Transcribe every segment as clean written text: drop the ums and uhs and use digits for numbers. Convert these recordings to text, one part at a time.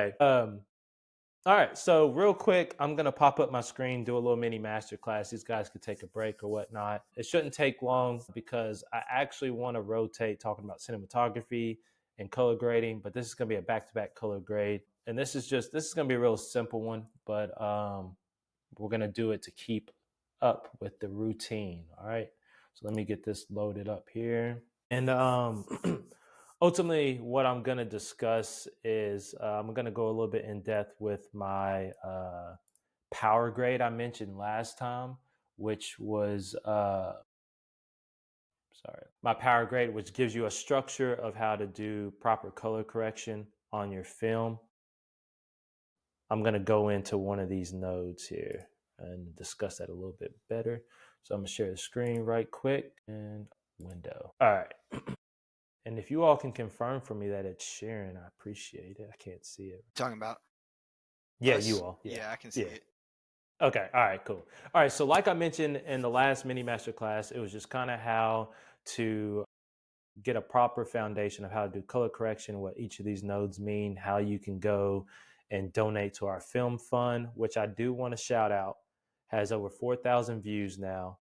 Okay. All right. So real quick, I'm gonna pop up my screen, do a little mini masterclass. These guys could take a break or whatnot. It shouldn't take long because I actually want to rotate talking about cinematography and color grading, but this is gonna be a back-to-back color grade. And this is gonna be a real simple one, but we're gonna do it to keep up with the routine. All right. So let me get this loaded up here. And ultimately, what I'm going to discuss is I'm going to go a little bit in depth with my power grade I mentioned last time, which was, sorry, my power grade, which gives you a structure of how to do proper color correction on your film. I'm going to go into one of these nodes here and discuss that a little bit better. So I'm going to share the screen right quick and window. All right. And if you all can confirm for me that it's sharing, I appreciate it. I can't see it. Talking about Yeah, us? you all. Yeah. Yeah, I can see Yeah. it. Okay. All right, cool. All right. So like I mentioned in the last mini master class, it was just kind of how to get a proper foundation of how to do color correction, what each of these nodes mean, how you can go and donate to our film fund, which I do want to shout out, has over 4,000 views now.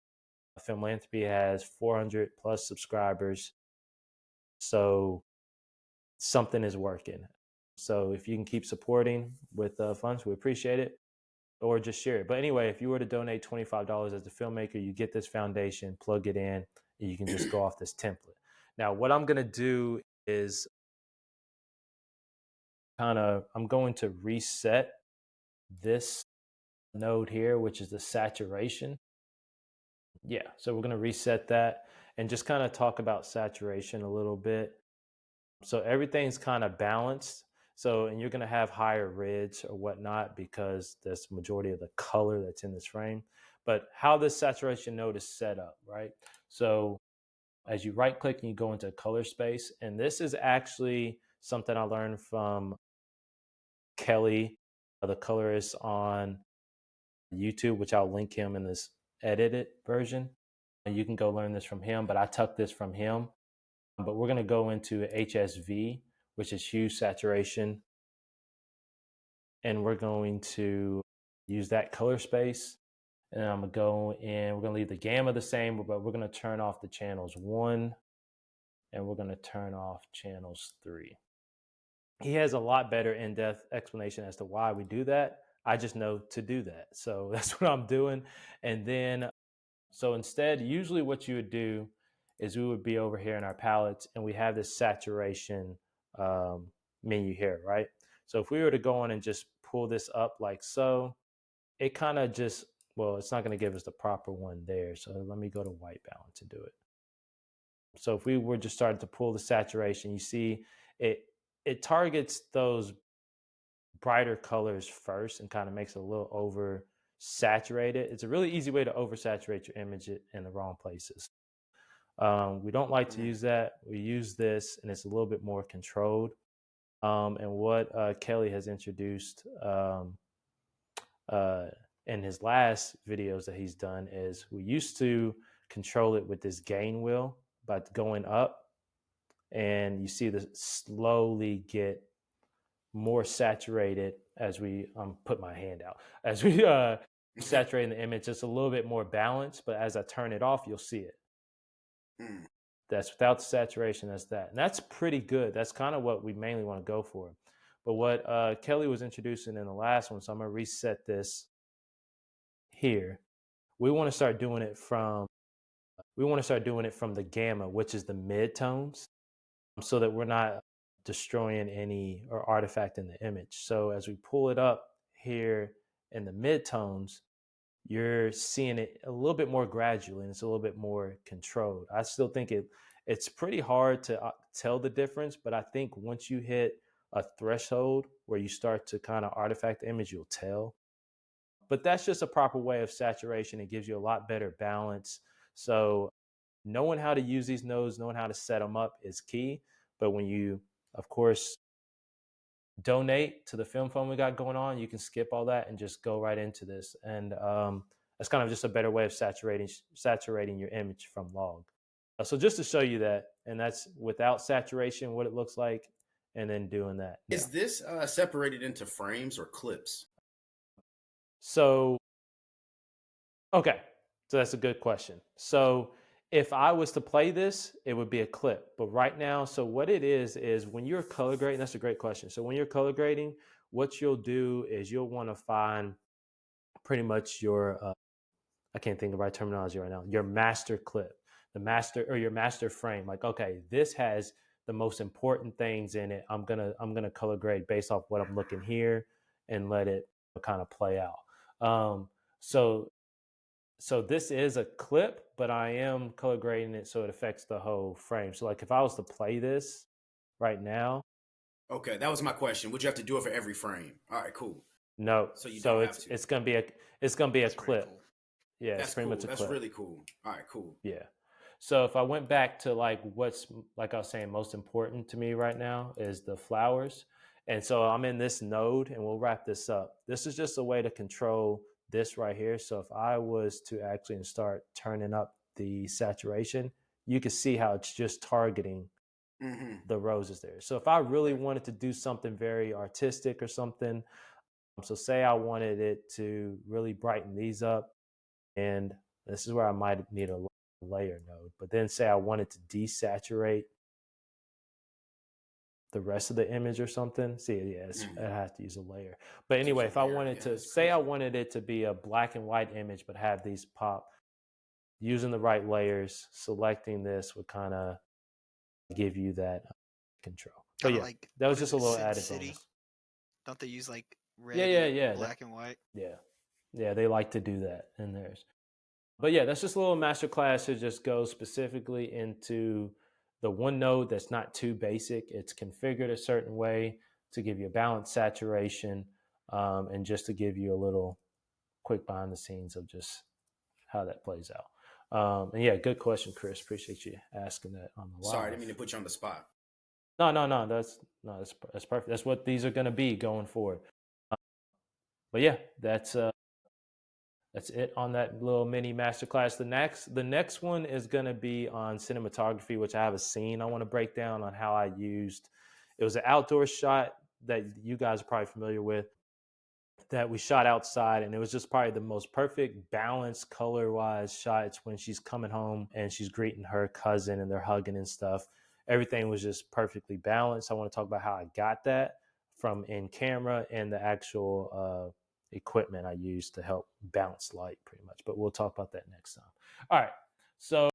Filmlanthropy has 400 plus subscribers. So something is working. So if you can keep supporting with funds, we appreciate it, or just share it. But anyway, if you were to donate $25 as a filmmaker, you get this foundation, plug it in, and you can just go off this template. Now, what I'm going to do is I'm going to reset this node here, which is the saturation. Yeah, so we're going to reset that and just kind of talk about saturation a little bit. So everything's kind of balanced. So, and you're going to have higher reds or whatnot because that's the majority of the color that's in this frame. But how this saturation node is set up, right? So as you right click and you go into color space, and this is actually something I learned from Kelly, the colorist on YouTube, which I'll link him in this edited version. And you can go learn this from him, but I took this from him. But we're going to go into HSV, which is hue saturation. And we're going to use that color space. And I'm going to go in, we're going to leave the gamma the same, but we're going to turn off the channels 1 and we're going to turn off channels 3. He has a lot better in-depth explanation as to why we do that. I just know to do that. So that's what I'm doing. And then, so instead, usually what you would do is we would be over here in our palettes and we have this saturation menu here, right? So if we were to go on and just pull this up like so, it kind of just, well, it's not going to give us the proper one there. So let me go to white balance and do it. So if we were just starting to pull the saturation, you see it targets those brighter colors first and kind of makes it a little over saturated. It's a really easy way to oversaturate your image in the wrong places. We don't like to use that. We use this and it's a little bit more controlled. And what Kelly has introduced uh, in his last videos that he's done is we used to control it with this gain wheel by going up, and you see this slowly get more saturated as we put my hand out as we saturate the image. It's a little bit more balanced, but as I turn it off, you'll see it. That's without the saturation. That's that, and that's pretty good. That's kind of what we mainly want to go for. But what Kelly was introducing in the last one, so I'm gonna reset this here. We want to start doing it from the gamma, which is the mid-tones, so that we're not destroying any or artifact in the image. So as we pull it up here in the mid-tones, you're seeing it a little bit more gradually and it's a little bit more controlled. I still think it's pretty hard to tell the difference, but I think once you hit a threshold where you start to kind of artifact the image, you'll tell. But that's just a proper way of saturation. It gives you a lot better balance. So knowing how to use these nodes, knowing how to set them up is key. But when you, of course, donate to the film fund we got going on, you can skip all that and just go right into this. And that's kind of just a better way of saturating your image from log. So just to show you that, and that's without saturation, what it looks like, and then doing that. Yeah. Is this separated into frames or clips? So, okay. So that's a good question. So if I was to play this, it would be a clip. But right now, so what it is when you're color grading, that's a great question. So when you're color grading, what you'll do is you'll want to find pretty much your I can't think of the right terminology right now. Your master clip, the master or your master frame. Like, okay, this has the most important things in it. I'm gonna color grade based off what I'm looking here and let it kind of play out. Um, so so this is a clip, but I am color grading it so it affects the whole frame. So like if I was to play this right now, Okay, that was my question. Would you have to do it for every frame? All right, cool. no. So you So don't have it's to. it's gonna be a That's very clip. cool. Yeah, it's That's pretty much cool. a That's clip. really cool. All right, cool. Yeah. So if I went back to like what's like I was saying most important to me right now is the flowers. And so I'm in this node and we'll wrap this up. This is just a way to control this right here. So if I was to actually start turning up the saturation, you can see how it's just targeting Mm-hmm. the roses there. So if I really Right. wanted to do something very artistic or something, so say I wanted it to really brighten these up, and this is where I might need a layer node. But then say I wanted to desaturate the rest of the image or something. See, yeah, Mm. I have to use a layer. But To use anyway, a if I layer. wanted Yeah, to that's say I crazy. wanted it to be a black and white image, but have these pop, using the right layers, selecting this would kind of give you that control. But Kind of yeah, like, that was what is just a it, little Sin added City? bonus. Don't they use like Yeah, red yeah, and yeah. black and white? Yeah. Yeah, they like to do that in theirs. But yeah, that's just a little masterclass to just go specifically into the one node that's not too basic. It's configured a certain way to give you a balanced saturation, and just to give you a little quick behind the scenes of just how that plays out. And yeah, good question, Chris. Appreciate you asking that on the Sorry, I didn't live. mean to put you on the spot. No, no, no. That's perfect. That's what these are going to be going forward. But yeah, that's it on that little mini masterclass. The next one is going to be on cinematography, which I have a scene I want to break down on how I used. It was an outdoor shot that you guys are probably familiar with, that we shot outside, and it was just probably the most perfect balanced color wise shots when she's coming home and she's greeting her cousin and they're hugging and stuff. Everything was just perfectly balanced. I want to talk about how I got that from in camera and the actual equipment I used to help balance light pretty much, but we'll talk about that next time. All right, so